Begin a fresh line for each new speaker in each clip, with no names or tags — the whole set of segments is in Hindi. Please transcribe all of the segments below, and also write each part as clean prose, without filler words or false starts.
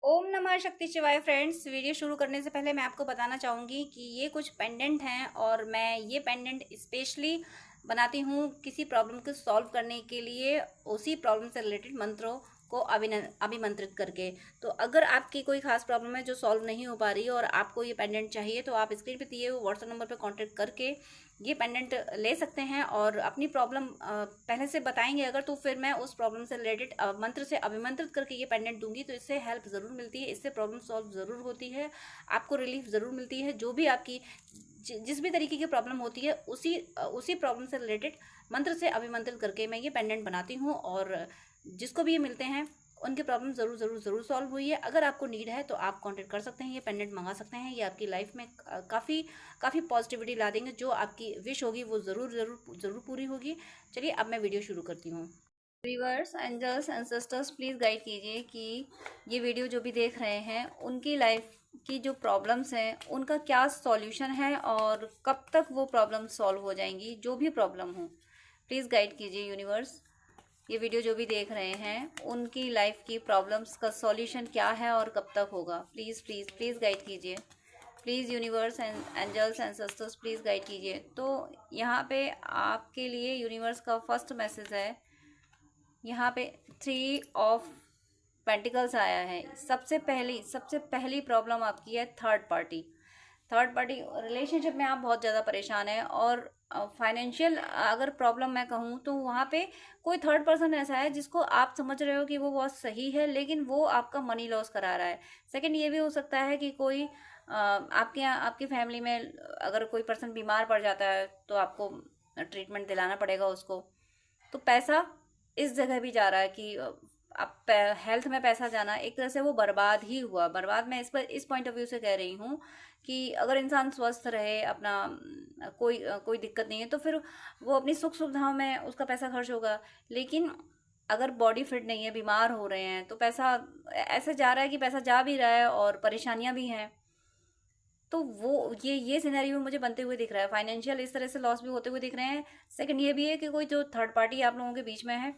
ओम नमः शक्ति शिवाय फ्रेंड्स। वीडियो शुरू करने से पहले मैं आपको बताना चाहूँगी कि ये कुछ पेंडेंट हैं और मैं ये पेंडेंट स्पेशली बनाती हूँ किसी प्रॉब्लम को सॉल्व करने के लिए, उसी प्रॉब्लम से रिलेटेड मंत्रों को अभिमंत्रित करके। तो अगर आपकी कोई खास प्रॉब्लम है जो सॉल्व नहीं हो पा रही है और आपको ये पेंडेंट चाहिए, तो आप स्क्रीन पे दिए हुए व्हाट्सएप नंबर पे कांटेक्ट करके ये पेंडेंट ले सकते हैं और अपनी प्रॉब्लम पहले से बताएंगे अगर, तो फिर मैं उस प्रॉब्लम से रिलेटेड मंत्र से अभिमंत्रित करके ये पेंडेंट दूंगी। तो इससे हेल्प ज़रूर मिलती है, इससे प्रॉब्लम सॉल्व ज़रूर होती है, आपको रिलीफ ज़रूर मिलती है। जो भी आपकी जिस भी तरीके की प्रॉब्लम होती है, उसी प्रॉब्लम से रिलेटेड मंत्र से अभिमंत्रित करके मैं ये पेंडेंट बनाती हूँ और जिसको भी ये मिलते हैं उनकी प्रॉब्लम ज़रूर ज़रूर ज़रूर सॉल्व हुई है। अगर आपको नीड है तो आप कांटेक्ट कर सकते हैं, ये पेंडेंट मंगा सकते हैं। ये आपकी लाइफ में काफ़ी काफ़ी पॉजिटिविटी ला देंगे। जो आपकी विश होगी वो ज़रूर ज़रूर ज़रूर पूरी होगी। चलिए अब मैं वीडियो शुरू करती हूँ। Viewers, angels, ancestors, please guide कीजिए कि ये वीडियो जो भी देख रहे हैं उनकी लाइफ की जो प्रॉब्लम्स हैं उनका क्या सॉल्यूशन है और कब तक वो प्रॉब्लम सॉल्व हो जाएंगी। जो भी प्रॉब्लम हो प्लीज़ गाइड कीजिए यूनिवर्स। ये वीडियो जो भी देख रहे हैं उनकी लाइफ की प्रॉब्लम्स का सॉल्यूशन क्या है और कब तक होगा। प्लीज़ प्लीज़ प्लीज़ गाइड कीजिए। Please universe and angels ancestors please guide कीजिए। तो यहाँ पे आपके लिए यूनिवर्स का फर्स्ट मैसेज है। यहाँ पे 3 ऑफ पेंटिकल्स आया है। सबसे पहली प्रॉब्लम आपकी है थर्ड पार्टी रिलेशनशिप में आप बहुत ज़्यादा परेशान हैं और फाइनेंशियल अगर प्रॉब्लम मैं कहूँ तो वहाँ पे कोई थर्ड पर्सन ऐसा है जिसको आप समझ रहे हो कि वो बहुत सही है, लेकिन वो आपका मनी लॉस करा रहा है। सेकंड, ये भी हो सकता है कि कोई आपकी फैमिली में अगर कोई पर्सन बीमार पड़ जाता है तो आपको ट्रीटमेंट दिलाना पड़ेगा उसको। तो पैसा इस जगह भी जा रहा है कि अब हेल्थ में पैसा जाना एक तरह से वो बर्बाद ही हुआ। बर्बाद मैं इस पॉइंट ऑफ व्यू से कह रही हूँ कि अगर इंसान स्वस्थ रहे, अपना कोई दिक्कत नहीं है, तो फिर वो अपनी सुख सुविधाओं में उसका पैसा खर्च होगा। लेकिन अगर बॉडी फिट नहीं है, बीमार हो रहे हैं, तो पैसा ऐसे जा रहा है कि पैसा जा भी रहा है और परेशानियां भी हैं। तो वो ये सिनेरियो मुझे बनते हुए दिख रहा है। फाइनेंशियल इस तरह से लॉस भी होते हुए दिख रहे हैं। सेकंड, ये भी है कि कोई जो थर्ड पार्टी आप लोगों के बीच में है,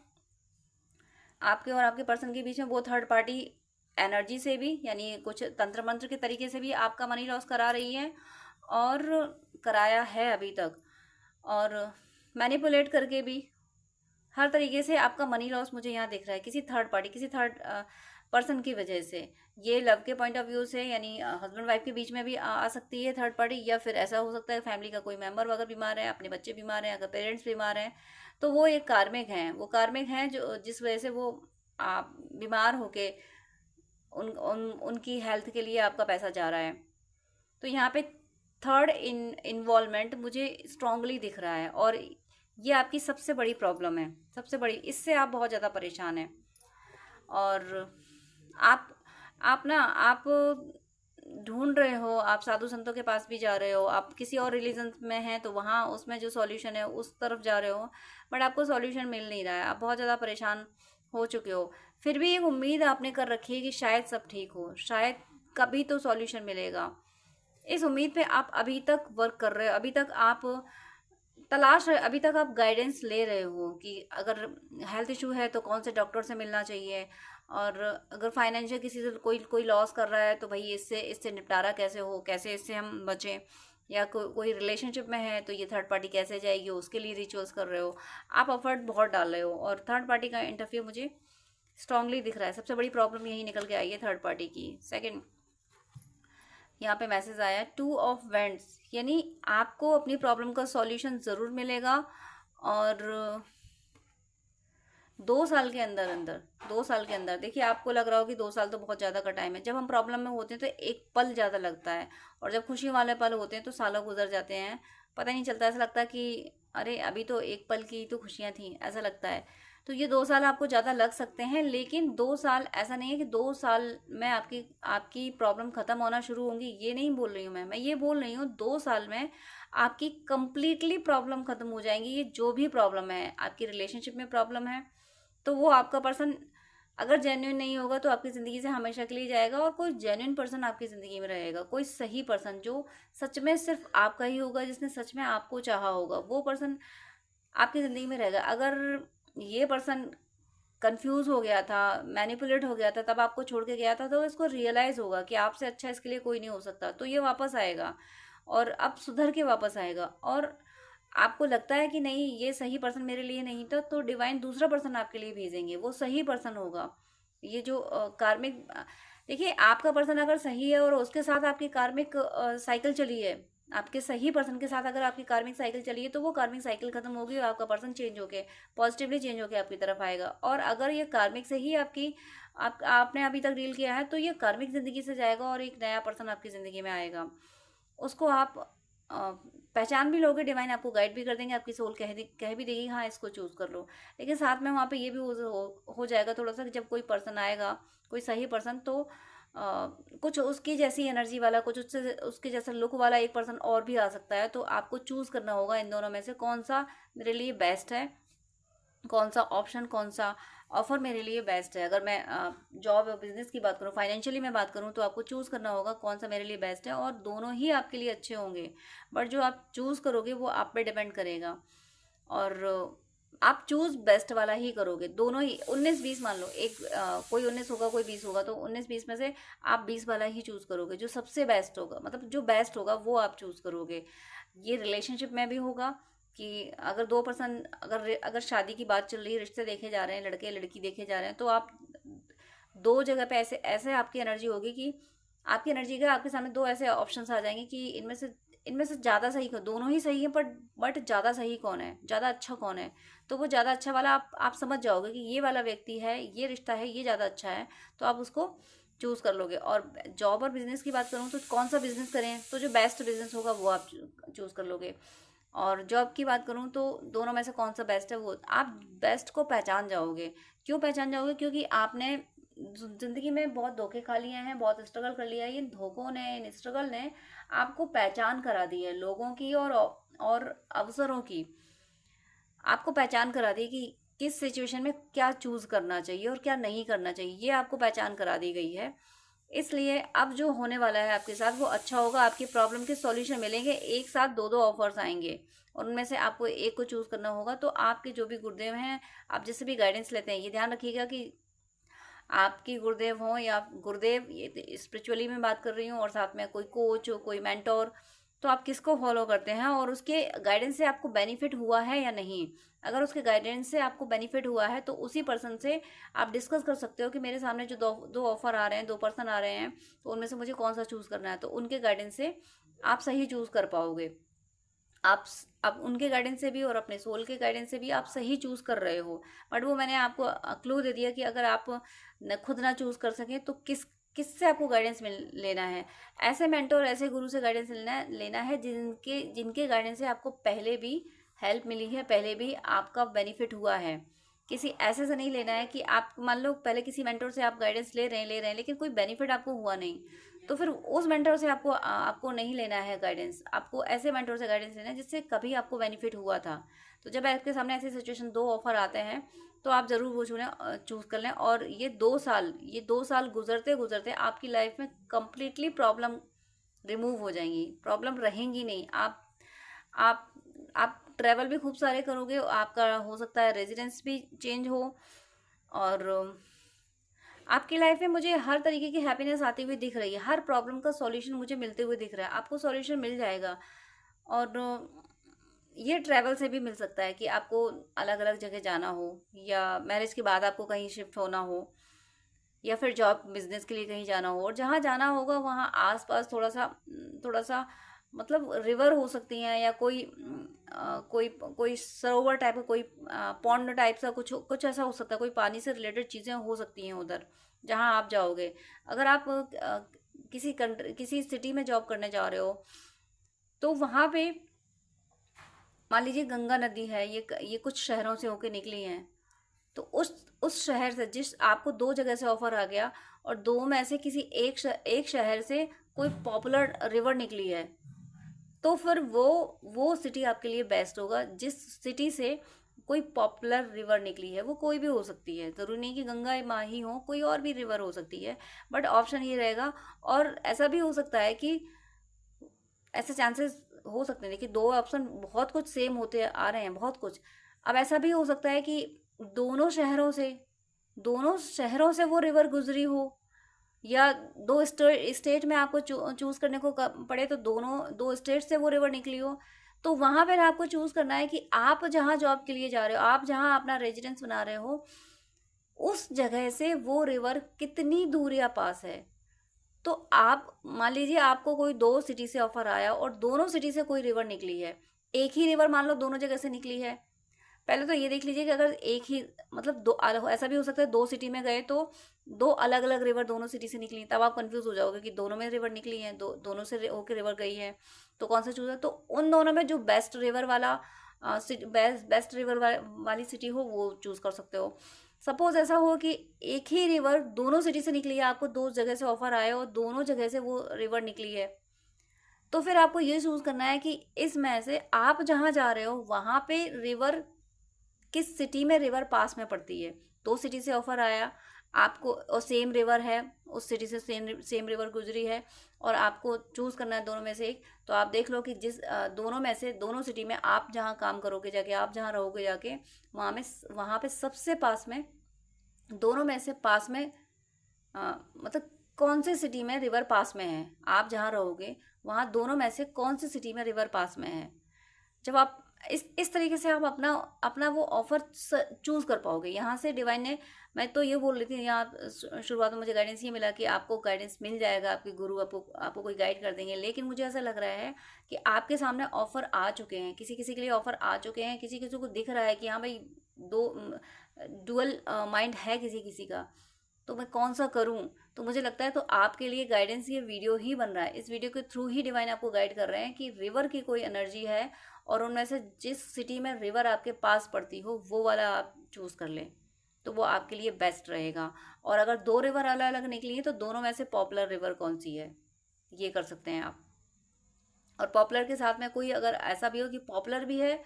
आपके और आपके पर्सन के बीच में, वो थर्ड पार्टी एनर्जी से भी, यानी कुछ तंत्र मंत्र के तरीके से भी आपका मनी लॉस करा रही है और कराया है अभी तक, और मैनिपुलेट करके भी हर तरीके से आपका मनी लॉस मुझे यहाँ दिख रहा है किसी थर्ड पार्टी, किसी थर्ड पर्सन की वजह से। ये लव के पॉइंट ऑफ व्यू से, यानी हस्बैंड वाइफ के बीच में भी आ सकती है थर्ड पार्टी, या फिर ऐसा हो सकता है फैमिली का कोई मेंबर अगर बीमार है, अपने बच्चे बीमार हैं, अगर पेरेंट्स बीमार हैं, तो वो एक कार्मिक हैं। वो कार्मिक हैं जो जिस वजह से वो बीमार होके उनकी हेल्थ के लिए आपका पैसा जा रहा है। तो यहाँ पे थर्ड इन्वॉल्वमेंट मुझे स्ट्रांगली दिख रहा है और ये आपकी सबसे बड़ी प्रॉब्लम है, सबसे बड़ी। इससे आप बहुत ज़्यादा परेशान हैं और आप आप ढूंढ रहे हो, आप साधु संतों के पास भी जा रहे हो, आप किसी और रिलीजन में हैं तो वहाँ उसमें जो सॉल्यूशन है उस तरफ जा रहे हो, बट आपको सॉल्यूशन मिल नहीं रहा है। आप बहुत ज़्यादा परेशान हो चुके हो। फिर भी एक उम्मीद आपने कर रखी है कि शायद सब ठीक हो, शायद कभी तो सॉल्यूशन मिलेगा। इस उम्मीद पे आप अभी तक वर्क कर रहे हो, अभी तक आप तलाश रहे, अभी तक आप गाइडेंस ले रहे हो कि अगर हेल्थ इशू है तो कौन से डॉक्टर से मिलना चाहिए, और अगर फाइनेंशियल किसी से कोई लॉस कर रहा है तो भाई इससे इससे निपटारा कैसे हो, कैसे इससे हम बचें, या कोई रिलेशनशिप में है तो ये थर्ड पार्टी कैसे जाएगी, उसके लिए रिचुअल्स कर रहे हो। आप एफर्ट बहुत डाल रहे हो और थर्ड पार्टी का इंटरफियर मुझे स्ट्रांगली दिख रहा है। सबसे बड़ी प्रॉब्लम यही निकल के आई है थर्ड पार्टी की। सेकंड, यहाँ पे मैसेज आया 2 ऑफ वेंट्स, यानी आपको अपनी प्रॉब्लम का सॉल्यूशन ज़रूर मिलेगा और 2 साल के अंदर अंदर, 2 साल के अंदर। देखिए, आपको लग रहा हो कि 2 साल तो बहुत ज़्यादा का टाइम है। जब हम प्रॉब्लम में होते हैं तो एक पल ज़्यादा लगता है, और जब खुशी वाले पल होते हैं तो सालों गुजर जाते हैं, पता नहीं चलता। ऐसा लगता है कि अरे अभी तो एक पल की तो खुशियाँ थी, ऐसा लगता है। तो ये 2 साल आपको ज़्यादा लग सकते हैं, लेकिन 2 साल ऐसा नहीं है कि 2 साल में आपकी आपकी प्रॉब्लम ख़त्म होना शुरू होंगी। ये नहीं बोल रही हूँ मैं ये बोल रही हूँ 2 साल में आपकी कंप्लीटली प्रॉब्लम ख़त्म हो जाएंगी। ये जो भी प्रॉब्लम है, आपकी रिलेशनशिप में प्रॉब्लम है, तो वो आपका पर्सन अगर जेन्युइन नहीं होगा तो आपकी ज़िंदगी से हमेशा के लिए जाएगा, और कोई जेन्युइन पर्सन आपकी ज़िंदगी में रहेगा। कोई सही पर्सन जो सच में सिर्फ आपका ही होगा, जिसने सच में आपको चाहा होगा, वो पर्सन आपकी ज़िंदगी में रहेगा। अगर ये पर्सन कंफ्यूज हो गया था, मैनिपुलेट हो गया था, तब आपको छोड़ के गया था, तो इसको रियलाइज़ होगा कि आपसे अच्छा इसके लिए कोई नहीं हो सकता, तो ये वापस आएगा और अब सुधर के वापस आएगा। और आपको लगता है कि नहीं ये सही पर्सन मेरे लिए नहीं था, तो डिवाइन दूसरा पर्सन आपके लिए भेजेंगे, वो सही पर्सन होगा। ये जो कार्मिक, देखिए आपका पर्सन अगर सही है और उसके साथ आपकी कार्मिक साइकिल चली है, आपके सही पर्सन के साथ अगर आपकी कार्मिक साइकिल चली है, तो वो कार्मिक साइकिल खत्म होगी और आपका पर्सन चेंज होके पॉजिटिवली चेंज होके आपकी तरफ आएगा। और अगर ये कार्मिक से ही आपने अभी तक डील किया है, तो ये कार्मिक ज़िंदगी से जाएगा और एक नया पर्सन आपकी ज़िंदगी में आएगा। उसको आप पहचान भी लोगे, डिवाइन आपको गाइड भी कर देंगे, आपकी सोल कह भी देगी हाँ इसको चूज़ कर लो। लेकिन साथ में वहाँ पे ये भी हो जाएगा थोड़ा सा कि जब कोई पर्सन आएगा, कोई सही पर्सन, तो कुछ उसकी जैसी एनर्जी वाला, कुछ उससे उसके जैसा लुक वाला एक पर्सन और भी आ सकता है। तो आपको चूज़ करना होगा इन दोनों में से कौन सा मेरे लिए बेस्ट है, कौन सा ऑप्शन, कौन सा ऑफर मेरे लिए बेस्ट है। अगर मैं जॉब और बिजनेस की बात करूँ, फाइनेंशियली मैं बात करूँ, तो आपको चूज़ करना होगा कौन सा मेरे लिए बेस्ट है, और दोनों ही आपके लिए अच्छे होंगे, बट जो आप चूज़ करोगे वो आप पे डिपेंड करेगा। और आप चूज़ बेस्ट वाला ही करोगे। दोनों ही 19-20 मान लो, एक कोई 19 होगा कोई 20 होगा, तो 19-20 में से आप 20 वाला ही चूज़ करोगे, जो सबसे बेस्ट होगा, मतलब जो बेस्ट होगा वो आप चूज़ करोगे। ये रिलेशनशिप में भी होगा कि अगर दो पर्सन, अगर शादी की बात चल रही है, रिश्ते देखे जा रहे हैं, लड़के लड़की देखे जा रहे हैं, तो आप दो जगह पे ऐसे ऐसे आपकी एनर्जी होगी कि आपकी एनर्जी का आपके सामने दो ऐसे ऑप्शंस आ जाएंगे कि इनमें से ज़्यादा सही कौन, दोनों ही सही है, बट ज़्यादा सही कौन है, ज़्यादा अच्छा कौन है। तो वो ज़्यादा अच्छा वाला आप समझ जाओगे कि ये वाला व्यक्ति है, ये रिश्ता है, ये ज़्यादा अच्छा है, तो आप उसको चूज़ कर लोगे। और जॉब और बिजनेस की बात करूँ तो कौन सा बिजनेस करें, तो जो बेस्ट बिजनेस होगा वो आप चूज़ कर लोगे। और जॉब की बात करूँ तो दोनों में से कौन सा बेस्ट है, वो आप बेस्ट को पहचान जाओगे। क्यों पहचान जाओगे? क्योंकि आपने ज़िंदगी में बहुत धोखे खा लिए हैं, बहुत स्ट्रगल कर लिया है। इन धोखों ने, इन स्ट्रगल ने आपको पहचान करा दी है लोगों की और अवसरों की। आपको पहचान करा दी कि किस सिचुएशन में क्या चूज़ करना चाहिए और क्या नहीं करना चाहिए, ये आपको पहचान करा दी गई है। इसलिए अब जो होने वाला है आपके साथ वो अच्छा होगा। आपकी प्रॉब्लम के सॉल्यूशन मिलेंगे, एक साथ दो दो ऑफर्स आएंगे और उनमें से आपको एक को चूज़ करना होगा। तो आपके जो भी गुरुदेव हैं, आप जिससे भी गाइडेंस लेते हैं, ये ध्यान रखिएगा कि आपकी गुरुदेव हों या गुरुदेव, ये स्पिरिचुअली में बात कर रही हूँ, और साथ में कोई कोच हो, कोई मेंटोर, तो आप किसको फॉलो करते हैं और उसके गाइडेंस से आपको बेनिफिट हुआ है या नहीं। अगर उसके गाइडेंस से आपको बेनिफिट हुआ है, तो उसी पर्सन से आप डिस्कस कर सकते हो कि मेरे सामने जो दो दो ऑफर आ रहे हैं, दो पर्सन आ रहे हैं, तो उनमें से मुझे कौन सा चूज़ करना है। तो उनके गाइडेंस से आप सही चूज़ कर पाओगे। आप उनके गाइडेंस से भी और अपने सोल के गाइडेंस से भी आप सही चूज़ कर रहे हो। बट वो मैंने आपको क्लू दे दिया कि अगर आप खुद ना चूज़ कर सकें, तो किससे आपको गाइडेंस लेना है। ऐसे मेंटोर, ऐसे गुरु से गाइडेंस लेना है जिनके गाइडेंस से आपको पहले भी हेल्प मिली है, पहले भी आपका बेनिफिट हुआ है। किसी ऐसे से नहीं लेना है कि आप मान लो पहले किसी मेंटोर से आप गाइडेंस ले रहे हैं लेकिन कोई बेनिफिट आपको हुआ नहीं, तो फिर उस मेंटर से आपको नहीं लेना है गाइडेंस। आपको ऐसे मेंटर से गाइडेंस लेना है जिससे कभी आपको बेनिफिट हुआ था। तो जब आपके सामने ऐसी सिचुएशन, दो ऑफर आते हैं, तो आप ज़रूर वो चूज़ कर लें। और ये 2 साल गुजरते गुजरते आपकी लाइफ में कम्प्लीटली प्रॉब्लम रिमूव हो जाएंगी, प्रॉब्लम रहेंगी नहीं। आप आप ट्रैवल भी खूब सारे करोगे, आपका हो सकता है रेजिडेंस भी चेंज हो, और आपकी लाइफ में मुझे हर तरीके की हैप्पीनेस आती हुई दिख रही है। हर प्रॉब्लम का सॉल्यूशन मुझे मिलते हुए दिख रहा है। आपको सॉल्यूशन मिल जाएगा। और ये ट्रैवल से भी मिल सकता है कि आपको अलग अलग जगह जाना हो, या मैरिज के बाद आपको कहीं शिफ्ट होना हो, या फिर जॉब बिजनेस के लिए कहीं जाना हो। और जहाँ जाना होगा वहाँ आसपास थोड़ा सा मतलब रिवर हो सकती हैं, या कोई सरोवर टाइप का, कोई पॉन्ड टाइप सा कुछ कुछ ऐसा हो सकता है। कोई पानी से रिलेटेड चीज़ें हो सकती हैं उधर जहाँ आप जाओगे। अगर आप किसी सिटी में जॉब करने जा रहे हो, तो वहाँ पे मान लीजिए गंगा नदी है, ये कुछ शहरों से होके निकली हैं, तो उस शहर से, जिस आपको दो जगह से ऑफर आ गया और दो में से किसी एक शहर से कोई पॉपुलर रिवर निकली है, तो फिर वो सिटी आपके लिए बेस्ट होगा। जिस सिटी से कोई पॉपुलर रिवर निकली है, वो कोई भी हो सकती है, ज़रूरी नहीं कि गंगा माँ ही हो, कोई और भी रिवर हो सकती है, बट ऑप्शन ये रहेगा। और ऐसा भी हो सकता है कि ऐसे चांसेस हो सकते हैं, देखिए दो ऑप्शन बहुत कुछ सेम होते आ रहे हैं, बहुत कुछ। अब ऐसा भी हो सकता है कि दोनों शहरों से दोनों शहरों से वो रिवर गुजरी हो, या दो स्टेट में आपको चूज करने को पड़े तो दोनों दो स्टेट से वो रिवर निकली हो, तो वहां पर आपको चूज करना है कि आप जहाँ जॉब के लिए जा रहे हो, आप जहाँ अपना रेजिडेंस बना रहे हो, उस जगह से वो रिवर कितनी दूर या पास है। तो आप मान लीजिए आपको कोई दो सिटी से ऑफर आया और दोनों सिटी से कोई रिवर निकली है, एक ही रिवर मान लो दोनों जगह से निकली है। पहले तो ये देख लीजिए कि अगर एक ही मतलब दो ऐसा भी हो सकता है दो सिटी में गए तो दो अलग अलग रिवर दोनों सिटी से निकली, तब आप कंफ्यूज हो जाओगे कि दोनों में रिवर निकली है, दोनों से होके रिवर गई है, तो कौन सा चूज है। तो उन दोनों में जो बेस्ट रिवर वाला बेस्ट रिवर वाली सिटी हो वो चूज कर सकते हो। सपोज ऐसा हो कि एक ही रिवर दोनों सिटी से निकली है, आपको दो जगह से ऑफर आया और दोनों जगह से वो रिवर निकली है, तो फिर आपको ये चूज करना है कि इसमें से आप जहाँ जा रहे हो वहाँ पे रिवर किस सिटी में रिवर पास में पड़ती है। दो सिटी से ऑफर आया आपको और सेम रिवर है, उस सिटी से सेम रिवर गुजरी है और आपको चूज करना है दोनों में से एक, तो आप देख लो कि जिस दोनों में से दोनों सिटी में आप जहाँ काम करोगे जाके, आप जहाँ रहोगे जाके, वहाँ पे सबसे पास में दोनों में से पास में मतलब कौन सी सिटी में रिवर पास में है, आप जहाँ रहोगे वहाँ दोनों में से कौन सी सिटी में रिवर पास में है। जब आप इस तरीके से आप अपना अपना वो ऑफर चूज कर पाओगे। यहाँ से डिवाइन ने, मैं तो ये बोल रही थी यहाँ शुरुआत में मुझे गाइडेंस ये मिला कि आपको गाइडेंस मिल जाएगा, आपके गुरु आपको कोई गाइड कर देंगे, लेकिन मुझे ऐसा लग रहा है कि आपके सामने ऑफर आ चुके हैं, किसी किसी के लिए ऑफर आ चुके हैं, किसी किसी को दिख रहा है कि हाँ भाई दो डुअल माइंड है किसी किसी का, तो मैं कौन सा करूं। तो मुझे लगता है तो आपके लिए गाइडेंस ये वीडियो ही बन रहा है, इस वीडियो के थ्रू ही डिवाइन आपको गाइड कर रहे हैं कि रिवर की कोई एनर्जी है और उनमें से जिस सिटी में रिवर आपके पास पड़ती हो वो वाला आप चूज कर लें, तो वो आपके लिए बेस्ट रहेगा। और अगर दो रिवर अलग अलग निकली हैं तो दोनों में से पॉपुलर रिवर कौन सी है, ये कर सकते हैं आप। और पॉपुलर के साथ में कोई अगर ऐसा भी हो कि पॉपुलर भी है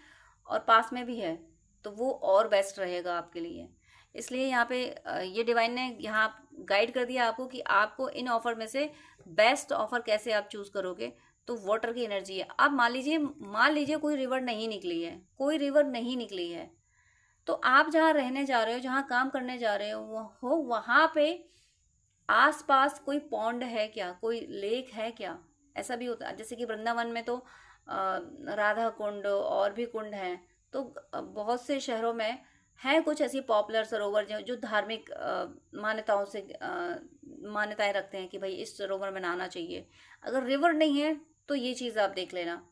और पास में भी है, तो वो और बेस्ट रहेगा आपके लिए। इसलिए यहाँ पे ये डिवाइन ने यहाँ गाइड कर दिया आपको कि आपको इन ऑफर में से बेस्ट ऑफर कैसे आप चूज करोगे। तो वाटर की एनर्जी है। अब मान लीजिए कोई रिवर नहीं निकली है, कोई रिवर नहीं निकली है, तो आप जहाँ रहने जा रहे हो, जहाँ काम करने जा रहे हो वहाँ पे आसपास कोई पॉन्ड है क्या, कोई लेक है क्या। ऐसा भी होता है जैसे कि वृंदावन में तो राधा कुंड और भी कुंड हैं, तो बहुत से शहरों में हैं कुछ ऐसी पॉपुलर सरोवर जो धार्मिक मान्यताओं से मान्यताएं रखते हैं कि भाई इस सरोवर में नहाना चाहिए। अगर रिवर नहीं है तो ये चीज़ आप देख लेना।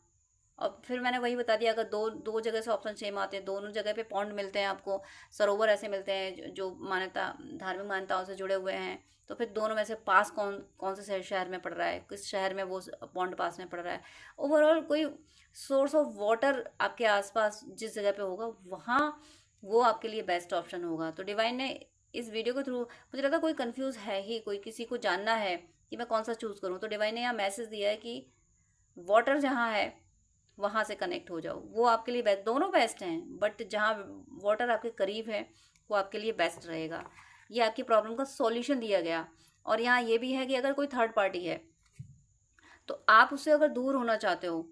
और फिर मैंने वही बता दिया, अगर दो दो जगह से ऑप्शन सेम आते हैं, दोनों जगह पे पॉन्ड मिलते हैं आपको, सरोवर ऐसे मिलते हैं जो मान्यता धार्मिक मान्यताओं से जुड़े हुए हैं, तो फिर दोनों में से पास कौन कौन से शहर में पड़ रहा है, किस शहर में वो पॉन्ड पास में पड़ रहा है। ओवरऑल कोई सोर्स ऑफ वाटर आपके आसपास जिस जगह पे होगा वहाँ वो आपके लिए बेस्ट ऑप्शन होगा। तो डिवाइन ने इस वीडियो के थ्रू, मुझे लगता है कोई कंफ्यूज है ही, कोई किसी को जानना है कि मैं कौन सा चूज़ करूँ, तो डिवाइन ने यहाँ मैसेज दिया है कि वाटर जहाँ है वहाँ से कनेक्ट हो जाओ, वो आपके लिए बेस्ट। दोनों बेस्ट हैं बट जहाँ वाटर आपके करीब है वो आपके लिए बेस्ट रहेगा। ये आपकी प्रॉब्लम का सॉल्यूशन दिया गया। और यहाँ ये भी है कि अगर कोई थर्ड पार्टी है तो आप उससे अगर दूर होना चाहते हो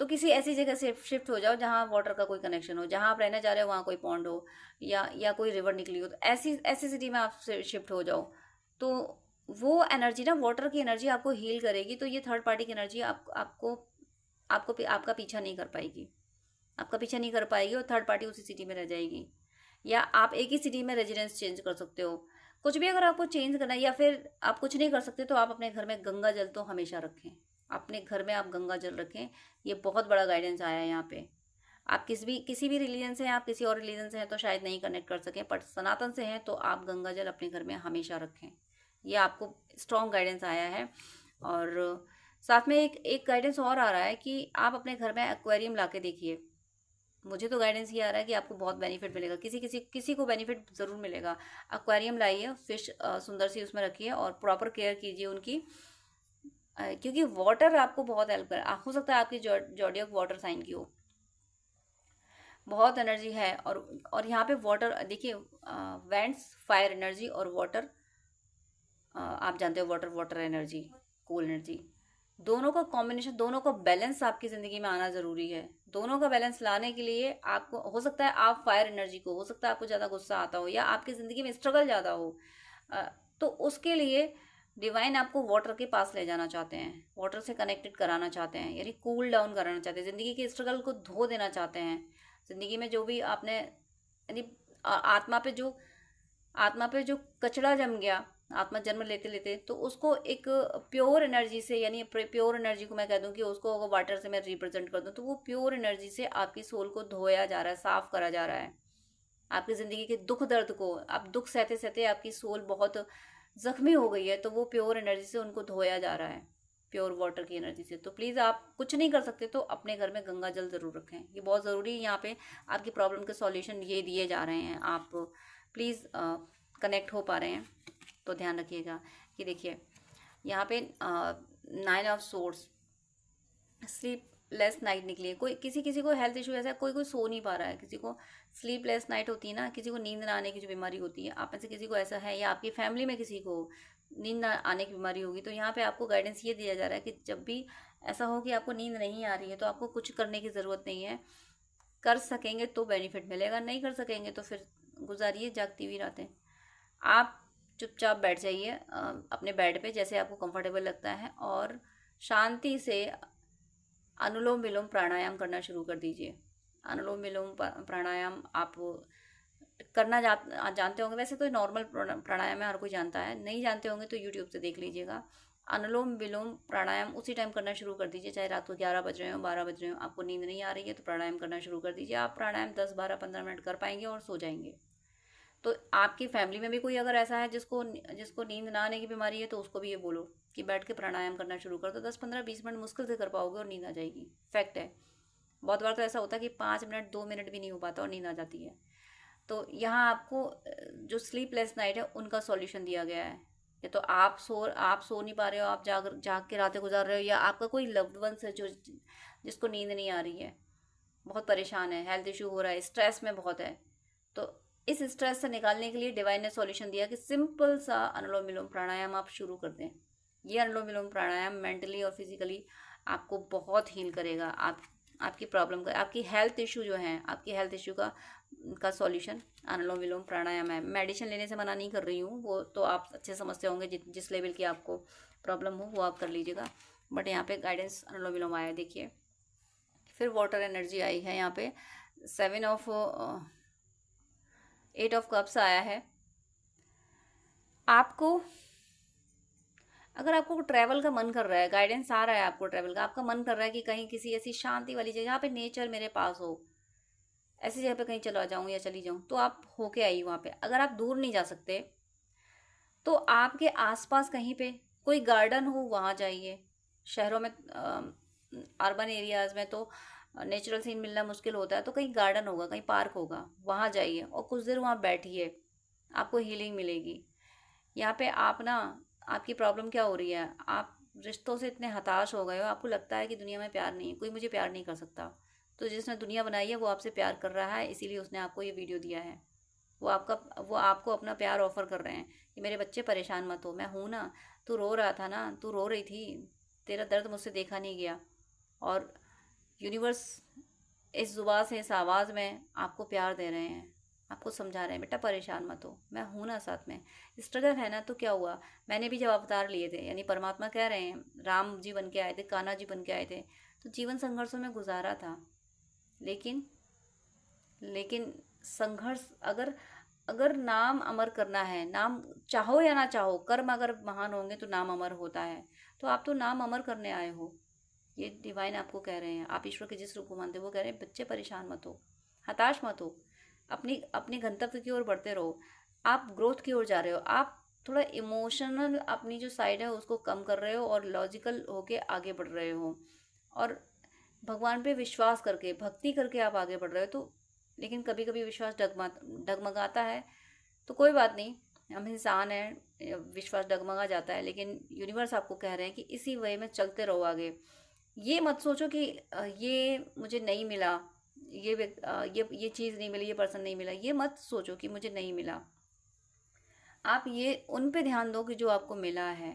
तो किसी ऐसी जगह से शिफ्ट हो जाओ जहाँ वाटर का कोई कनेक्शन हो, जहाँ आप रहने जा रहे हो वहाँ कोई पॉन्ड हो या कोई रिवर निकली हो, तो ऐसी ऐसी सिटी में आप शिफ्ट हो जाओ। तो वो एनर्जी ना, वाटर की एनर्जी आपको हील करेगी। तो ये थर्ड पार्टी की एनर्जी आपका पीछा नहीं कर पाएगी, आपका पीछा नहीं कर पाएगी और थर्ड पार्टी उसी सिटी में रह जाएगी। या आप एक ही सिटी में रेजिडेंस चेंज कर सकते हो, कुछ भी अगर आपको चेंज करना है। या फिर आप कुछ नहीं कर सकते तो आप अपने घर में गंगा जल तो हमेशा रखें, अपने घर में आप गंगा जल रखें। ये बहुत बड़ा गाइडेंस आया है यहाँ पे। आप किसी भी रिलीजन से हैं, आप किसी और रिलीजन से हैं तो शायद नहीं कनेक्ट कर सकें, पर सनातन से हैं तो आप गंगा जल अपने घर में हमेशा रखें। ये आपको स्ट्रॉन्ग गाइडेंस आया है। और साथ में एक गाइडेंस और आ रहा है कि आप अपने घर में एक्वेरियम ला के देखिए। मुझे तो गाइडेंस ये आ रहा है कि आपको बहुत बेनिफिट मिलेगा, किसी को बेनिफिट ज़रूर मिलेगा। एक्वेरियम लाइए, फिश सुंदर सी उसमें रखिए और प्रॉपर केयर कीजिए उनकी, क्योंकि वाटर आपको बहुत हेल्प करे। हो सकता है आपकी जॉडियक वाटर साइन की हो, बहुत एनर्जी है। और यहाँ पे वाटर देखिए, वेंट्स फायर एनर्जी और वाटर, आप जानते हो वाटर एनर्जी, कूल एनर्जी, दोनों का कॉम्बिनेशन, दोनों का बैलेंस आपकी ज़िंदगी में आना ज़रूरी है। दोनों का बैलेंस लाने के लिए आपको, हो सकता है आप फायर एनर्जी को, हो सकता है आपको ज़्यादा गुस्सा आता हो या आपकी ज़िंदगी में स्ट्रगल ज़्यादा हो, तो उसके लिए डिवाइन आपको वाटर के पास ले जाना चाहते हैं, वाटर से कनेक्टेड कराना चाहते हैं, यानी कूल डाउन कराना चाहते हैं, ज़िंदगी के स्ट्रगल को धो देना चाहते हैं। ज़िंदगी में जो भी आपने, यानी आत्मा पे जो कचरा जम गया आत्मा जन्म लेते लेते, तो उसको एक प्योर एनर्जी से, यानी प्योर एनर्जी को मैं कह दूं कि उसको अगर वाटर से मैं रिप्रेजेंट कर दूं, तो वो प्योर एनर्जी से आपकी सोल को धोया जा रहा है, साफ करा जा रहा है। आपकी ज़िंदगी के दुख दर्द को, आप दुख सहते सहते आपकी सोल बहुत जख्मी हो गई है, तो वो प्योर एनर्जी से उनको धोया जा रहा है, प्योर वाटर की एनर्जी से। तो प्लीज़, आप कुछ नहीं कर सकते तो अपने घर में गंगा जल ज़रूर रखें, ये बहुत ज़रूरी है। यहाँ पे आपकी प्रॉब्लम के सॉल्यूशन ये दिए जा रहे हैं, आप प्लीज़ कनेक्ट हो पा रहे हैं तो ध्यान रखिएगा। कि देखिए यहाँ पे 9 ऑफ सोर्स, स्लीपलेस नाइट निकली है। कोई किसी किसी को हेल्थ इशू ऐसा है, कोई कोई सो नहीं पा रहा है, किसी को स्लीपलेस नाइट होती है ना, किसी को नींद ना आने की जो बीमारी होती है, आप में से किसी को ऐसा है, या आपकी फैमिली में किसी को नींद ना आने की बीमारी होगी, तो यहाँ पे आपको गाइडेंस ये दिया जा रहा है कि जब भी ऐसा हो कि आपको नींद नहीं आ रही है, तो आपको कुछ करने की ज़रूरत नहीं है। कर सकेंगे तो बेनिफिट मिलेगा, नहीं कर सकेंगे तो फिर गुजारिए जागती हुई रातें। आप चुपचाप बैठ जाइए अपने बेड पे, जैसे आपको कंफर्टेबल लगता है, और शांति से अनुलोम विलोम प्राणायाम करना शुरू कर दीजिए। अनुलोम विलोम प्राणायाम आप करना जानते होंगे, वैसे तो नॉर्मल प्राणायाम है, हर कोई जानता है। नहीं जानते होंगे तो यूट्यूब से देख लीजिएगा। अनुलोम विलोम प्राणायाम उसी टाइम करना शुरू कर दीजिए, चाहे रात को 11 बज रहे हो, 12 बज रहे हो, आपको नींद नहीं आ रही है तो प्राणायाम करना शुरू कर दीजिए। आप प्राणायाम 10, 12, 15 मिनट कर पाएंगे और सो जाएंगे। तो आपकी फैमिली में भी कोई अगर ऐसा है जिसको जिसको नींद ना आने की बीमारी है, तो उसको भी ये बोलो कि बैठ के प्राणायाम करना शुरू कर दो। 10, 15, 20 मिनट मुश्किल से कर पाओगे और नींद आ जाएगी, फैक्ट है। बहुत बार तो ऐसा होता है कि 5 मिनट, 2 मिनट भी नहीं हो पाता और नींद आ जाती है। तो यहाँ आपको जो स्लीपलेस नाइट है उनका सॉल्यूशन दिया गया है। या तो आप सो नहीं पा रहे हो, आप जाग के रातें गुजार रहे हो, या आपका कोई लव्ड वंस है जो जिसको नींद नहीं आ रही है, बहुत परेशान है, हेल्थ इशू हो रहा है, स्ट्रेस में बहुत है, तो इस स्ट्रेस से निकालने के लिए डिवाइन ने सॉल्यूशन दिया कि सिंपल सा अनुलोम विलोम प्राणायाम आप शुरू कर दें। ये अनुलोम विलोम प्राणायाम मेंटली और फिजिकली आपको बहुत हील करेगा। आपकी प्रॉब्लम का, आपकी हेल्थ इशू जो है, आपकी हेल्थ इशू का सॉल्यूशन अनुलोम विलोम प्राणायाम है। मेडिसिन लेने से मना नहीं कर रही हूँ, वो तो आप अच्छे समझते होंगे, जिस लेवल की आपको प्रॉब्लम हो वो आप कर लीजिएगा, बट यहाँ पे गाइडेंस अनुलोम विलोम आया। देखिए फिर वाटर एनर्जी आई है यहाँ पे, 8 ऑफ कप्स आया है। आपको अगर आपको ट्रैवल का मन कर रहा है, गाइडेंस आ रहा है आपको ट्रैवल का, आपका मन कर रहा है कि कहीं किसी ऐसी शांति वाली जगह जहाँ पे नेचर मेरे पास हो, ऐसी जगह पे कहीं चला जाऊँ या चली जाऊँ, तो आप होके आइए वहाँ पे। अगर आप दूर नहीं जा सकते तो आपके आसपास कहीं पे कोई गार्डन हो वहाँ जाइए। शहरों में, अर्बन एरियाज़ में तो नेचुरल सीन मिलना मुश्किल होता है, तो कहीं गार्डन होगा, कहीं पार्क होगा, वहाँ जाइए और कुछ देर वहाँ बैठिए, आपको हीलिंग मिलेगी। यहाँ पे आप ना, आपकी प्रॉब्लम क्या हो रही है, आप रिश्तों से इतने हताश हो गए हो, आपको लगता है कि दुनिया में प्यार नहीं है, कोई मुझे प्यार नहीं कर सकता। तो जिसने दुनिया बनाई है वो आपसे प्यार कर रहा है, इसीलिए उसने आपको ये वीडियो दिया है। वो आपको अपना प्यार ऑफर कर रहे हैं कि मेरे बच्चे परेशान मत हो, मैं हूँ ना, तू रो रहा था ना, तू रो रही थी, तेरा दर्द मुझसे देखा नहीं गया। और यूनिवर्स इस जुबान से, इस आवाज़ में आपको प्यार दे रहे हैं, आपको समझा रहे हैं, बेटा परेशान मत हो, मैं हूँ ना साथ में। स्ट्रगल है ना तो क्या हुआ, मैंने भी जब अवतार लिए थे, यानी परमात्मा कह रहे हैं, राम जी बन के आए थे, कान्हा जी बन के आए थे, तो जीवन संघर्षों में गुजारा था। लेकिन लेकिन संघर्ष, अगर अगर नाम अमर करना है, नाम चाहो या ना चाहो, कर्म अगर महान होंगे तो नाम अमर होता है। तो आप तो नाम अमर करने आए हो, ये डिवाइन आपको कह रहे हैं। आप ईश्वर के जिस रूप को मानते हो वो कह रहे हैं, बच्चे परेशान मत हो, हताश मत हो, अपनी अपने गंतव्य की ओर बढ़ते रहो, आप ग्रोथ की ओर जा रहे हो। आप थोड़ा इमोशनल अपनी जो साइड है उसको कम कर रहे हो और लॉजिकल होके आगे बढ़ रहे हो, और भगवान पे विश्वास करके, भक्ति करके आप आगे बढ़ रहे हो। तो लेकिन कभी कभी विश्वास डगमगाता है, तो कोई बात नहीं, हम इंसान हैं, विश्वास डगमगा जाता है, लेकिन यूनिवर्स आपको कह रहे हैं कि इसी वे में चलते रहो आगे। ये मत सोचो कि ये मुझे नहीं मिला, ये चीज़ नहीं मिली, ये पर्सन नहीं मिला, ये मत सोचो कि मुझे नहीं मिला। आप ये उन पे ध्यान दो कि जो आपको मिला है।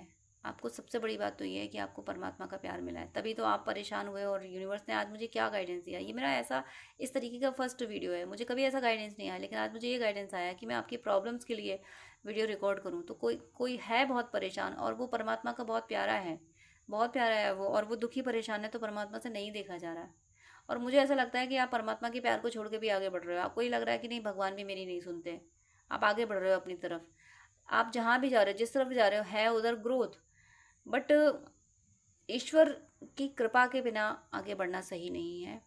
आपको सबसे बड़ी बात तो ये है कि आपको परमात्मा का प्यार मिला है, तभी तो आप परेशान हुए। और यूनिवर्स ने आज मुझे क्या गाइडेंस दिया, ये मेरा ऐसा इस तरीके का फर्स्ट वीडियो है, मुझे कभी ऐसा गाइडेंस नहीं आया, लेकिन आज मुझे ये गाइडेंस आया कि मैं आपकी प्रॉब्लम्स के लिए वीडियो रिकॉर्ड करूँ। तो कोई कोई है बहुत परेशान, और वो परमात्मा का बहुत प्यारा है, बहुत प्यारा है वो, और वो दुखी परेशान है, तो परमात्मा से नहीं देखा जा रहा है। और मुझे ऐसा लगता है कि आप परमात्मा के प्यार को छोड़ के भी आगे बढ़ रहे हो। आपको ये लग रहा है कि नहीं, भगवान भी मेरी नहीं सुनते, आप आगे बढ़ रहे हो अपनी तरफ। आप जहाँ भी जा रहे हो, जिस तरफ भी जा रहे हो, है उधर ग्रोथ। बट ईश्वर की कृपा के बिना आगे बढ़ना सही नहीं है।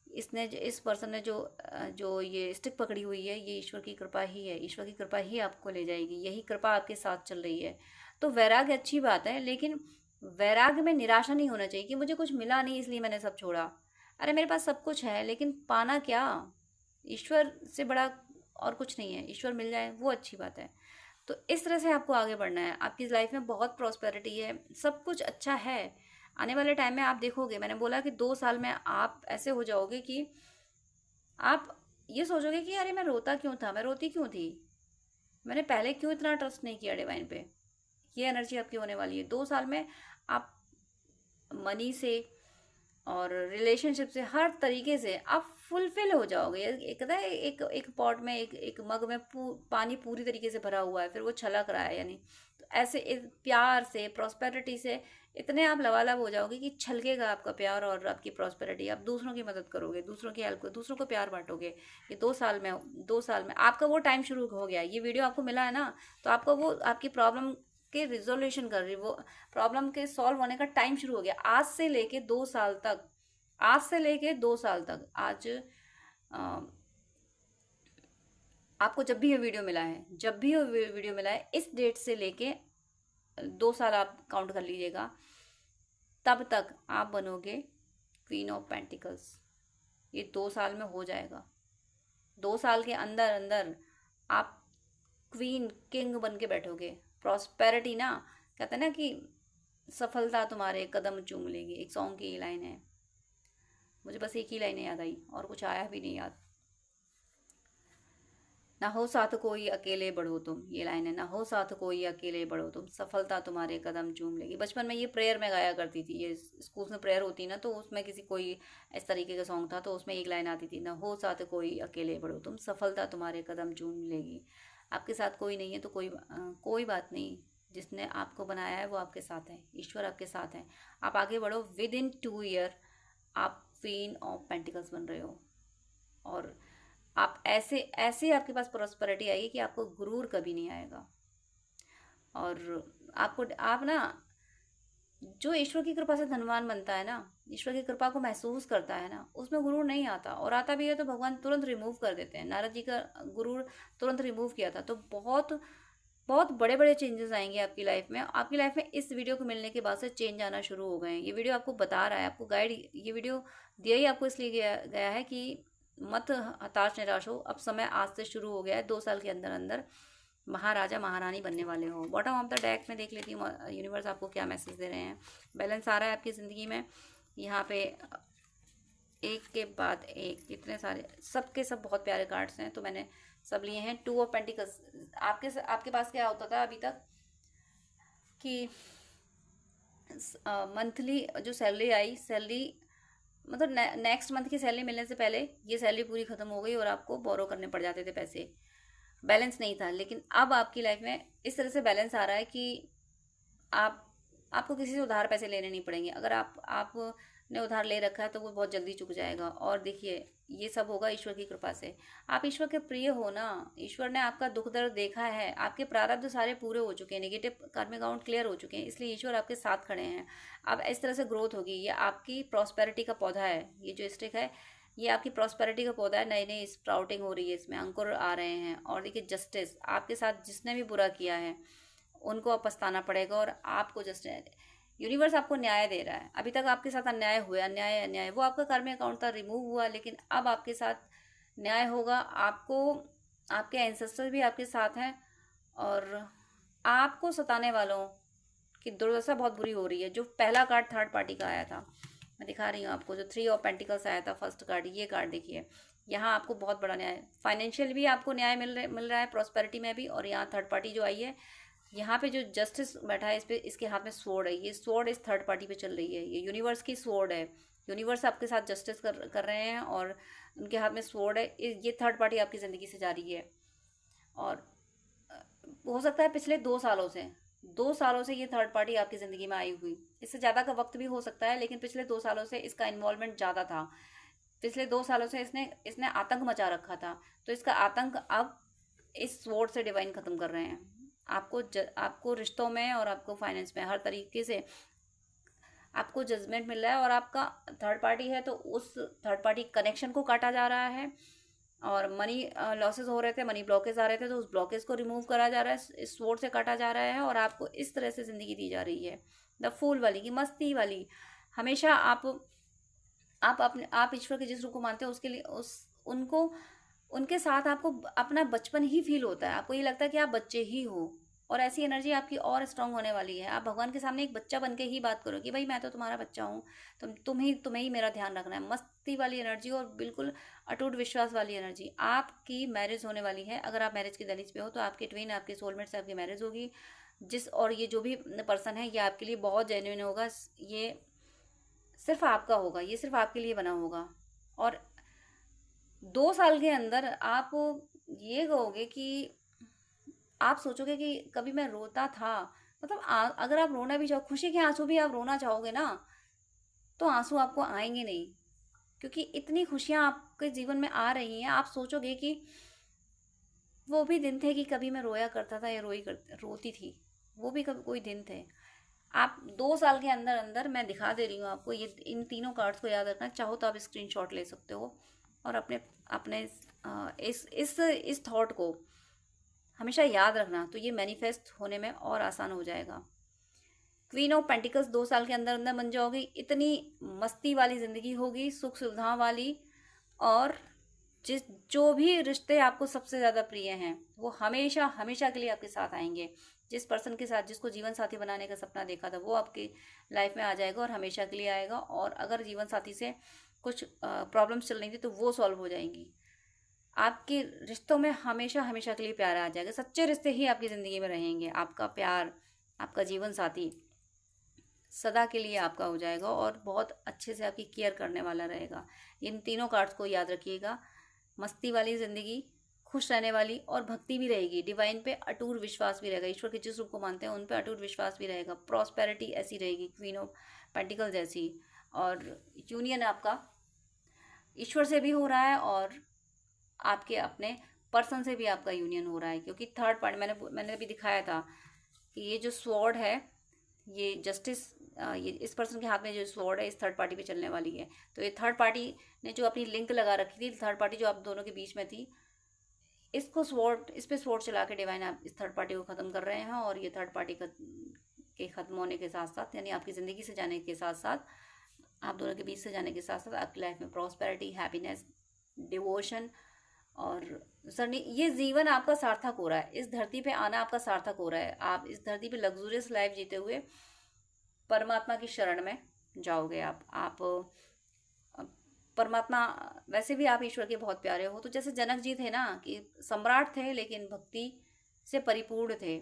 इस पर्सन ने जो ये स्टिक पकड़ी हुई है, ये ईश्वर की कृपा ही है। ईश्वर की कृपा ही आपको ले जाएगी, यही कृपा आपके साथ चल रही है। तो वैराग्य अच्छी बात है, लेकिन वैराग्य में निराशा नहीं होना चाहिए कि मुझे कुछ मिला नहीं इसलिए मैंने सब छोड़ा। अरे मेरे पास सब कुछ है, लेकिन पाना क्या? ईश्वर से बड़ा और कुछ नहीं है। ईश्वर मिल जाए वो अच्छी बात है। तो इस तरह से आपको आगे बढ़ना है। आपकी लाइफ में बहुत प्रॉस्पेरिटी है, सब कुछ अच्छा है। आने वाले टाइम में आप देखोगे, मैंने बोला कि 2 साल में आप ऐसे हो जाओगे कि आप ये सोचोगे कि अरे मैं रोता क्यों था, मैं रोती क्यों थी, मैंने पहले क्यों इतना ट्रस्ट नहीं किया डिवाइन पे। ये एनर्जी आपकी होने वाली है 2 साल में। आप मनी से और रिलेशनशिप से, हर तरीके से आप फुलफिल हो जाओगे। एक कहता है, एक पॉट में, एक मग में पानी पूरी तरीके से भरा हुआ है, फिर वो छलक रहा है, यानी तो ऐसे प्यार से, प्रॉस्पेरिटी से इतने आप लबालब हो जाओगे कि छलकेगा आपका प्यार और आपकी प्रॉस्पेरिटी। आप दूसरों की मदद करोगे, दूसरों की हेल्प, दूसरों को प्यार बांटोगे। ये 2 साल में आपका वो टाइम शुरू हो गया। ये वीडियो आपको मिला है ना, तो आपको वो आपकी प्रॉब्लम के रिजोल्यूशन कर रही, वो प्रॉब्लम के सॉल्व होने का टाइम शुरू हो गया। आज से लेके 2 साल तक, आज से लेके 2 साल तक, आज आपको जब भी ये वीडियो मिला है, जब भी ये वीडियो मिला है, इस डेट से लेके 2 साल आप काउंट कर लीजिएगा, तब तक आप बनोगे क्वीन ऑफ पेंटिकल्स। ये 2 साल में हो जाएगा। 2 साल के अंदर अंदर आप क्वीन, किंग बन के बैठोगे। प्रॉस्पेरिटी ना, कहते हैं ना कि सफलता तुम्हारे कदम चूम लेगी, एक सॉन्ग की लाइन है। मुझे बस एक ही लाइन याद आई, और कुछ आया भी नहीं याद। ना हो साथ कोई अकेले बढ़ो तुम, ये लाइन है, ना हो साथ कोई अकेले बढ़ो तुम, सफलता तुम्हारे कदम चूम लेगी। बचपन में ये प्रेयर में गाया करती थी, ये स्कूल में प्रेयर होती ना, तो उसमें किसी कोई इस तरीके का सॉन्ग था, तो उसमें एक लाइन आती थी, ना हो साथ कोई अकेले बढ़ो तुम, सफलता तुम्हारे कदम चूम लेगी। आपके साथ कोई नहीं है तो कोई बात नहीं। जिसने आपको बनाया है वो आपके साथ है, ईश्वर आपके साथ है। आप आगे बढ़ो। विद इन 2 ईयर आप क्वीन ऑफ पेंटिकल्स बन रहे हो, और आप ऐसे ऐसे आपके पास प्रॉस्पेरिटी आएगी कि आपको गुरूर कभी नहीं आएगा। और आपको, आप ना, जो ईश्वर की कृपा से धनवान बनता है ना, ईश्वर की कृपा को महसूस करता है ना, उसमें गुरूर नहीं आता। और आता भी है तो भगवान तुरंत रिमूव कर देते हैं। नारद जी का गुरूर तुरंत रिमूव किया था। तो बहुत बहुत बड़े बड़े चेंजेस आएंगे आपकी लाइफ में। आपकी लाइफ में इस वीडियो को मिलने के बाद से चेंज आना शुरू हो गए हैं। ये वीडियो आपको बता रहा है, आपको गाइड, ये वीडियो दिया ही आपको इसलिए गया है कि मत हताश निराश हो। अब समय आज से शुरू हो गया है। 2 साल के अंदर अंदर महाराजा महारानी बनने वाले हो। बॉटम ऑफ द डेक में देख लेती हूँ यूनिवर्स आपको क्या मैसेज दे रहे हैं। बैलेंस आ रहा है आपकी ज़िंदगी में। यहाँ पे एक के बाद एक कितने सारे, सबके सब बहुत प्यारे कार्ड्स हैं, तो मैंने सब लिए हैं। 2 ऑफ पेंटिकल्स। आपके पास क्या होता था अभी तक कि मंथली जो सैलरी आई, सैलरी मतलब नेक्स्ट मंथ की सैलरी मिलने से पहले ये सैलरी पूरी ख़त्म हो गई और आपको बोरो करने पड़ जाते थे पैसे। बैलेंस नहीं था। लेकिन अब आपकी लाइफ में इस तरह से बैलेंस आ रहा है कि आपको किसी से उधार पैसे लेने नहीं पड़ेंगे। अगर आपने उधार ले रखा है तो वो बहुत जल्दी चुक जाएगा। और देखिए, ये सब होगा ईश्वर की कृपा से। आप ईश्वर के प्रिय हो ना, ईश्वर ने आपका दुख दर्द देखा है, आपके प्रारब्ध सारे पूरे हो चुके हैं, नेगेटिव कार्मिक अकाउंट क्लियर हो चुके हैं, इसलिए ईश्वर आपके साथ खड़े हैं। अब इस तरह से ग्रोथ होगी। ये आपकी प्रॉस्पेरिटी का पौधा है। ये जो स्टिक है, ये आपकी प्रॉस्पेरिटी का पौधा है। नई नई स्प्राउटिंग हो रही है, इसमें अंकुर आ रहे हैं। और देखिए, जस्टिस, आपके साथ जिसने भी बुरा किया है उनको अब पछताना पड़ेगा, और आपको जस्टिस, यूनिवर्स आपको न्याय दे रहा है। अभी तक आपके साथ अन्याय हुआ, अन्याय वो आपका कर्म अकाउंट था, रिमूव हुआ, लेकिन अब आपके साथ न्याय होगा। आपको, आपके एंसेस्टर भी आपके साथ हैं, और आपको सताने वालों की दुर्दशा बहुत बुरी हो रही है। जो पहला कार्ड थर्ड पार्टी का आया था, मैं दिखा रही हूँ आपको, जो 3 ऑफ पेंटिकल्स आया था फर्स्ट कार्ड, ये कार्ड देखिए। यहाँ आपको बहुत बड़ा न्याय, फाइनेंशियल भी आपको न्याय मिल रहा है, प्रॉस्पेरिटी में भी। और यहाँ थर्ड पार्टी जो आई है, यहाँ पे जो जस्टिस बैठा है, इस पे इसके हाथ में स्वॉर्ड है, ये स्वॉर्ड इस थर्ड पार्टी पे चल रही है, ये यूनिवर्स की स्वॉर्ड है। यूनिवर्स आपके साथ जस्टिस कर रहे हैं और उनके हाथ में स्वॉर्ड है। ये थर्ड पार्टी आपकी ज़िंदगी से जा रही है। और हो सकता है पिछले 2 सालों से, 2 सालों से ये थर्ड पार्टी आपकी ज़िंदगी में आई हुई, इससे ज़्यादा का वक्त भी हो सकता है, लेकिन पिछले 2 सालों से इसका इन्वॉल्वमेंट ज़्यादा था। पिछले 2 सालों से इसने इसने आतंक मचा रखा था। तो इसका आतंक अब इस स्वॉर्ड से डिवाइन ख़त्म कर रहे हैं। आपको रिश्तों में और आपको फाइनेंस में हर तरीके से आपको जजमेंट मिल रहा है। और आपका थर्ड पार्टी है तो उस थर्ड पार्टी कनेक्शन को काटा जा रहा है। और मनी लॉसेस हो रहे थे, मनी ब्लॉकेज आ रहे थे, तो उस ब्लॉकेज को रिमूव करा जा रहा है, इस स्वॉर्ड से काटा जा रहा है। और आपको इस तरह से ज़िंदगी दी जा रही है, द फूल वाली की, मस्ती वाली। हमेशा आप ईश्वर के जिस रूप को मानते हो उसके लिए उनको उनके साथ आपको अपना बचपन ही फील होता है। आपको ये लगता है कि आप बच्चे ही हो। और ऐसी एनर्जी आपकी और स्ट्रांग होने वाली है। आप भगवान के सामने एक बच्चा बन के ही बात करो कि भाई मैं तो तुम्हारा बच्चा हूँ, तुम्हें ही मेरा ध्यान रखना है। मस्ती वाली एनर्जी और बिल्कुल अटूट विश्वास वाली एनर्जी। आपकी मैरिज होने वाली है। अगर आप मैरिज की दहलीज पे हो तो आपके ट्विन, आपके सोलमेट से आपकी मैरिज होगी। और ये जो भी पर्सन है ये आपके लिए बहुत जेन्युइन होगा। ये सिर्फ आपका होगा, ये सिर्फ आपके लिए बना होगा। और 2 साल के अंदर आप ये कहोगे कि आप सोचोगे कि कभी मैं रोता था। मतलब अगर आप रोना भी चाहो, खुशी के आंसू भी आप रोना चाहोगे ना, तो आंसू आपको आएंगे नहीं। क्योंकि इतनी खुशियां आपके जीवन में आ रही हैं, आप सोचोगे कि वो भी दिन थे कि कभी मैं रोया करता था या रोती थी। वो भी कभी कोई दिन थे। आप 2 साल के अंदर अंदर, मैं दिखा दे रही हूँ आपको, ये इन तीनों कार्ड्स को याद रखना। चाहो तो आप स्क्रीनशॉट ले सकते हो और अपने अपने इस थॉट को हमेशा याद रखना, तो ये मैनिफेस्ट होने में और आसान हो जाएगा। क्वीन ऑफ पेंटिकल्स 2 साल के अंदर अंदर बन जाओगी। इतनी मस्ती वाली ज़िंदगी होगी, सुख सुविधाओं वाली। और जो भी रिश्ते आपको सबसे ज़्यादा प्रिय हैं वो हमेशा हमेशा के लिए आपके साथ आएंगे। जिस पर्सन के साथ, जिसको जीवन साथी बनाने का सपना देखा था, वो आपकी लाइफ में आ जाएगा और हमेशा के लिए आएगा। और अगर जीवन साथी से कुछ प्रॉब्लम्स चल रही थी तो वो सॉल्व हो जाएंगी। आपके रिश्तों में हमेशा हमेशा के लिए प्यार आ जाएगा। सच्चे रिश्ते ही आपकी ज़िंदगी में रहेंगे। आपका प्यार, आपका जीवन साथी सदा के लिए आपका हो जाएगा और बहुत अच्छे से आपकी केयर करने वाला रहेगा। इन तीनों कार्ड्स को याद रखिएगा। मस्ती वाली ज़िंदगी, खुश रहने वाली, और भक्ति भी रहेगी। डिवाइन पे अटूट विश्वास भी रहेगा। ईश्वर के जिस रूप को मानते हैं उन पे अटूट विश्वास भी रहेगा। प्रॉस्पेरिटी ऐसी रहेगी, क्वीन ऑफ पेंटिकल जैसी। और यूनियन आपका ईश्वर से भी हो रहा है और आपके अपने पर्सन से भी आपका यूनियन हो रहा है। क्योंकि थर्ड पार्टी मैंने अभी दिखाया था कि ये जो स्वॉर्ड है, ये जस्टिस, ये इस पर्सन के हाथ में जो स्वॉर्ड है इस थर्ड पार्टी पे चलने वाली है। तो ये थर्ड पार्टी ने जो अपनी लिंक लगा रखी थी, थर्ड पार्टी जो आप दोनों के बीच में थी, इस पे स्वॉर्ड चला के डिवाइन आप इस थर्ड पार्टी को ख़त्म कर रहे हैं। और ये थर्ड पार्टी के ख़त्म होने के साथ साथ, यानी आपकी ज़िंदगी से जाने के साथ साथ, आप दोनों के बीच से जाने के साथ साथ आपकी लाइफ में प्रॉस्पेरिटी, हैप्पीनेस, डिवोशन और सरनी, ये जीवन आपका सार्थक हो रहा है। इस धरती पे आना आपका सार्थक हो रहा है। आप इस धरती पे लग्जूरियस लाइफ जीते हुए परमात्मा की शरण में जाओगे। आप परमात्मा, वैसे भी आप ईश्वर के बहुत प्यारे हो। तो जैसे जनक जी थे ना, कि सम्राट थे लेकिन भक्ति से परिपूर्ण थे,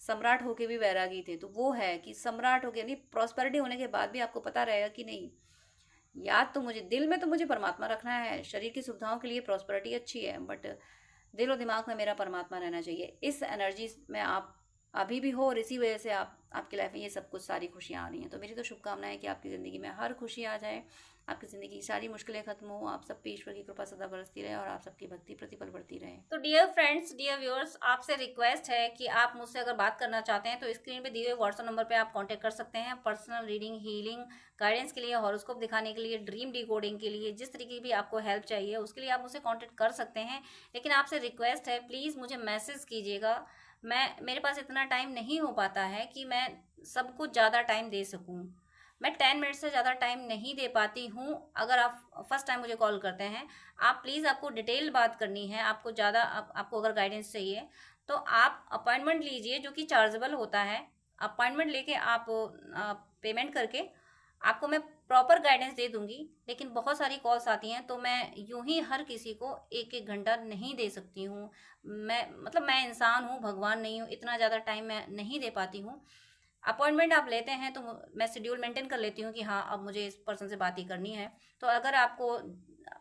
सम्राट होके भी वैरागी थे। तो वो है कि सम्राट होके, यानी प्रॉस्पेरिटी होने के बाद भी आपको पता रहेगा कि नहीं, याद तो मुझे, दिल में तो मुझे परमात्मा रखना है। शरीर की सुविधाओं के लिए प्रॉस्पेरिटी अच्छी है, बट दिल और दिमाग में मेरा परमात्मा रहना चाहिए। इस एनर्जी में आप अभी भी हो और इसी वजह से आपकी लाइफ में ये सब कुछ सारी खुशियाँ आ रही हैं। तो मेरी तो शुभकामना है कि आपकी ज़िंदगी में हर खुशी आ जाए, आपकी ज़िंदगी की सारी मुश्किलें खत्म हो, आप सब पे ईश्वर की कृपा सदा बरसती रहे और आप सबकी भक्ति प्रतिपल बढ़ती रहे। तो डियर फ्रेंड्स, डियर व्यूअर्स, आपसे रिक्वेस्ट है कि आप मुझसे अगर बात करना चाहते हैं तो स्क्रीन पे दिए हुए व्हाट्सएप नंबर पे आप कांटेक्ट कर सकते हैं। पर्सनल रीडिंग, हीलिंग, गाइडेंस के लिए, हॉरोस्कोप दिखाने के लिए, ड्रीम डिकोडिंग के लिए, जिस तरीके की भी आपको हेल्प चाहिए उसके लिए आप मुझसे कॉन्टेक्ट कर सकते हैं। लेकिन आपसे रिक्वेस्ट है, प्लीज़ मुझे मैसेज कीजिएगा। मेरे पास इतना टाइम नहीं हो पाता है कि मैं सबको ज़्यादा टाइम दे सकूं। मैं 10 मिनट से ज़्यादा टाइम नहीं दे पाती हूँ। अगर आप फर्स्ट टाइम मुझे कॉल करते हैं, आप प्लीज़, आपको डिटेल बात करनी है, आपको ज़्यादा आपको अगर गाइडेंस चाहिए तो आप अपॉइंटमेंट लीजिए, जो कि चार्जेबल होता है। अपॉइंटमेंट लेके आप पेमेंट करके आपको मैं प्रॉपर गाइडेंस दे दूंगी, लेकिन बहुत सारी कॉल्स आती हैं तो मैं यूं ही हर किसी को एक एक घंटा नहीं दे सकती हूँ। मैं इंसान हूँ, भगवान नहीं हूँ, इतना ज़्यादा टाइम मैं नहीं दे पाती हूँ। अपॉइंटमेंट आप लेते हैं तो मैं शेड्यूल मेंटेन कर लेती हूँ कि हाँ अब मुझे इस पर्सन से बात ही करनी है। तो अगर आपको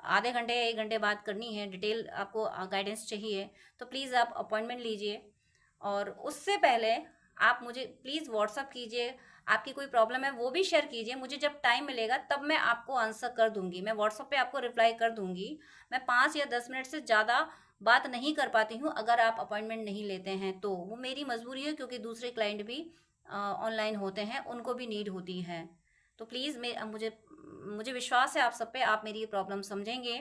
आधे घंटे या 1 घंटे बात करनी है, डिटेल आपको गाइडेंस चाहिए, तो प्लीज़ आप अपॉइंटमेंट लीजिए। और उससे पहले आप मुझे प्लीज़ व्हाट्सअप कीजिए, आपकी कोई प्रॉब्लम है वो भी शेयर कीजिए। मुझे जब टाइम मिलेगा तब मैं आपको आंसर कर दूंगी, मैं व्हाट्सअप पे आपको रिप्लाई कर दूंगी। मैं 5 या 10 मिनट से ज़्यादा बात नहीं कर पाती हूँ अगर आप अपॉइंटमेंट नहीं लेते हैं तो। वो मेरी मजबूरी है, क्योंकि दूसरे क्लाइंट भी ऑनलाइन होते हैं, उनको भी नीड होती है। तो प्लीज़ मुझे मुझे विश्वास है आप सब पे, आप मेरी प्रॉब्लम समझेंगे।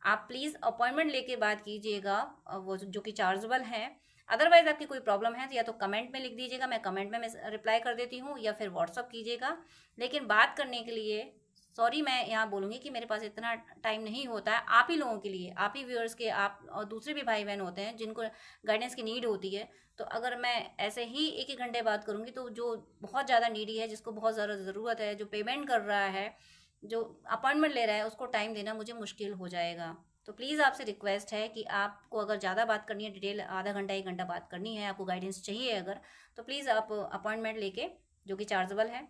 आप प्लीज़ अपॉइंटमेंट लेके बात कीजिएगा, वो जो कि चार्जेबल है। अदरवाइज़ आपकी कोई प्रॉब्लम है तो या तो कमेंट में लिख दीजिएगा, मैं कमेंट में मैं रिप्लाई कर देती हूँ, या फिर व्हाट्सअप कीजिएगा। लेकिन बात करने के लिए सॉरी मैं यहाँ बोलूँगी कि मेरे पास इतना टाइम नहीं होता है। आप ही लोगों के लिए, आप ही व्यूअर्स के, आप और दूसरे भी भाई बहन होते हैं जिनको गाइडेंस की नीड होती है। तो अगर मैं ऐसे ही 1 1 घंटे बात करूँगी तो जो बहुत ज़्यादा नीडी है, जिसको बहुत ज़्यादा ज़रूरत है, जो पेमेंट कर रहा है, जो अपॉइंटमेंट ले रहा है, उसको टाइम देना मुझे मुश्किल हो जाएगा। तो प्लीज़ आपसे रिक्वेस्ट है कि आपको अगर ज़्यादा बात करनी है, डिटेल आधा घंटा 1 घंटा बात करनी है, आपको गाइडेंस चाहिए अगर, तो प्लीज़ आप अपॉइंटमेंट लेके, जो कि चार्जेबल है,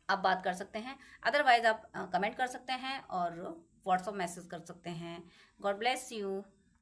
आप बात कर सकते हैं। अदरवाइज़ आप कमेंट कर सकते हैं और व्हाट्सअप मैसेज कर सकते हैं। God bless you.